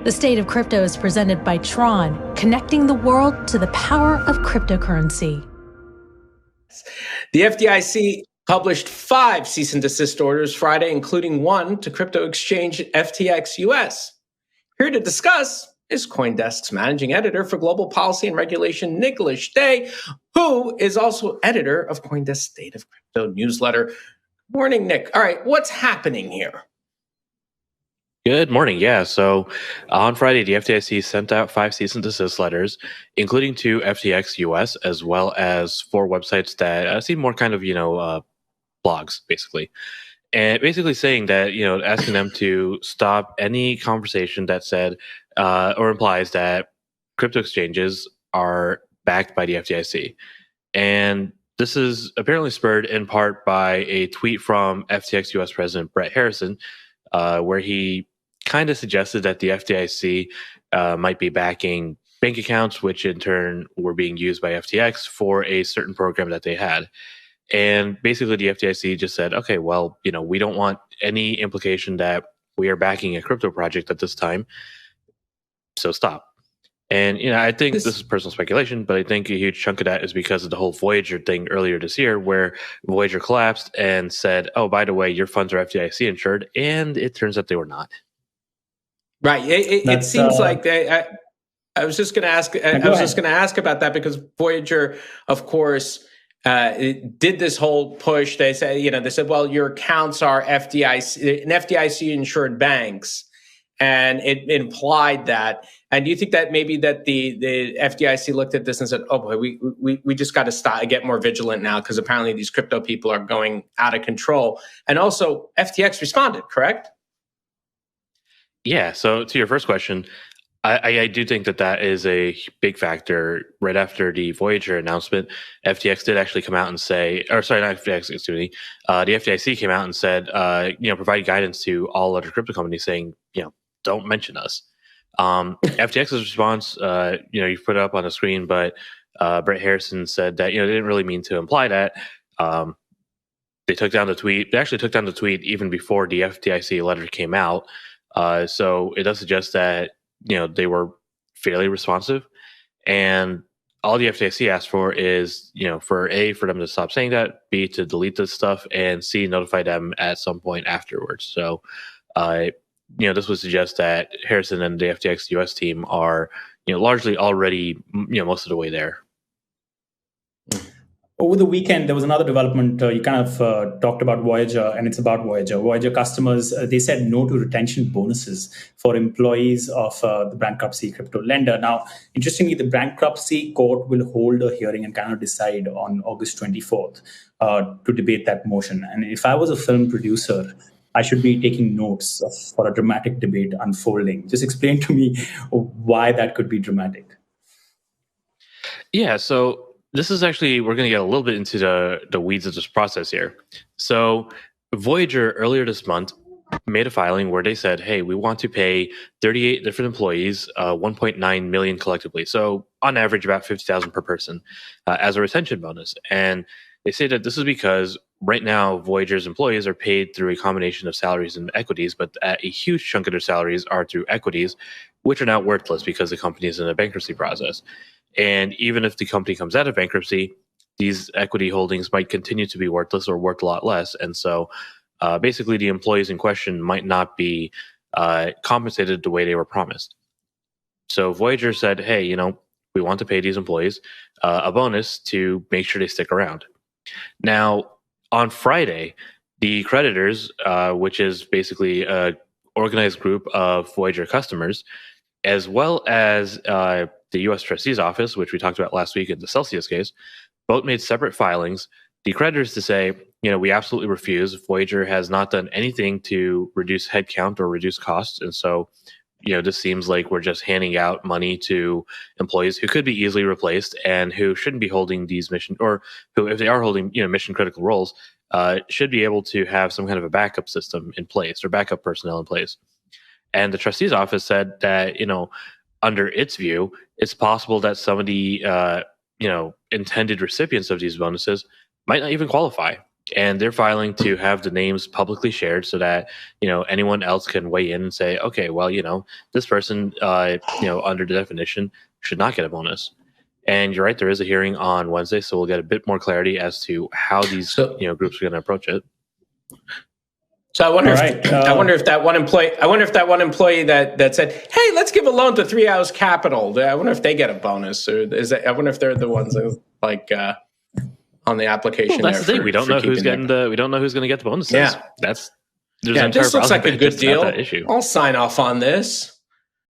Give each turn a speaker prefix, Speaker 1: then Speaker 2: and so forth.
Speaker 1: The State of Crypto is presented by Tron, connecting the world to the power of cryptocurrency.
Speaker 2: The FDIC published 5 cease and desist orders Friday, including one to crypto exchange FTX US. Here to discuss is CoinDesk's managing editor for global policy and regulation, Nikhilesh, who is also editor of CoinDesk's State of Crypto newsletter. Morning, Nick. All right, what's happening here?
Speaker 3: Good morning. Yeah. So on Friday, the FDIC sent out 5 cease and desist letters, including 2 FTX US, as well as 4 websites that seem more kind of, blogs, basically. And basically saying that, asking them to stop any conversation that said or implies that crypto exchanges are backed by the FDIC. And this is apparently spurred in part by a tweet from FTX US President Brett Harrison, where he kind of suggested that the FDIC might be backing bank accounts, which in turn were being used by FTX for a certain program that they had. And basically the FDIC just said, okay, well, we don't want any implication that we are backing a crypto project at this time, so stop. And, I think this is personal speculation, but I think a huge chunk of that is because of the whole Voyager thing earlier this year, where Voyager collapsed and said, oh, by the way, your funds are FDIC insured. And it turns out they were not.
Speaker 2: Right. It seems like I was just going to ask. I was just going to ask about that because Voyager, of course, did this whole push. They said, well, your accounts are FDIC insured banks, and it implied that. And do you think that maybe that the FDIC looked at this and said, oh boy, we just got to get more vigilant now because apparently these crypto people are going out of control. And also FTX responded, correct?
Speaker 3: Yeah. So to your first question, I do think that is a big factor. Right after the Voyager announcement, FTX did actually come out and say, or sorry, not FTX, excuse me, the FDIC came out and said, provide guidance to all other crypto companies saying, don't mention us. FTX's response, you put it up on the screen, but Brett Harrison said that, they didn't really mean to imply that. They took down the tweet. They actually took down the tweet even before the FDIC letter came out. So it does suggest that, they were fairly responsive. And all the FDIC asked for is, for them to stop saying that, B, to delete this stuff, and C, notify them at some point afterwards. So, this would suggest that Harrison and the FTX US team are, largely already, most of the way there.
Speaker 4: Over the weekend, there was another development. You kind of talked about Voyager, and it's about Voyager. Voyager customers, they said no to retention bonuses for employees of the bankruptcy crypto lender. Now, interestingly, the bankruptcy court will hold a hearing and kind of decide on August 24th to debate that motion. And if I was a film producer, I should be taking notes for a dramatic debate unfolding. Just explain to me why that could be dramatic.
Speaker 3: Yeah, so this is actually, we're going to get a little bit into the weeds of this process here. So Voyager earlier this month made a filing where they said, hey, we want to pay 38 different employees 1.9 million collectively. So on average, about 50,000 per person as a retention bonus. And they say that this is because right now Voyager's employees are paid through a combination of salaries and equities, but a huge chunk of their salaries are through equities, which are now worthless because the company is in a bankruptcy process. And even if the company comes out of bankruptcy, these equity holdings might continue to be worthless or worth a lot less. And so basically the employees in question might not be compensated the way they were promised. So Voyager said, hey, we want to pay these employees a bonus to make sure they stick around. Now, on Friday, the creditors, which is basically an organized group of Voyager customers, as well as the U.S. Trustee's Office, which we talked about last week in the Celsius case, both made separate filings. The creditors to say, we absolutely refuse. Voyager has not done anything to reduce headcount or reduce costs. And so, this seems like we're just handing out money to employees who could be easily replaced and who shouldn't be holding these mission, or who, if they are holding, mission critical roles, should be able to have some kind of a backup system in place or backup personnel in place. And the Trustee's Office said that, under its view, it's possible that some of the intended recipients of these bonuses might not even qualify. and they're filing to have the names publicly shared so that anyone else can weigh in and say, okay, well, this person under the definition should not get a bonus. And you're right, there is a hearing on Wednesday, so we'll get a bit more clarity as to how these groups are going to approach it.
Speaker 2: So I wonder if that one employee that said, "Hey, let's give a loan to 3 Hours Capital." I wonder if they get a bonus, or I wonder if they're the ones that, on the application.
Speaker 3: Well, that's the thing. We don't know who's going to get the bonuses.
Speaker 2: Yeah,
Speaker 3: this looks like a good
Speaker 2: deal. I'll sign off on this.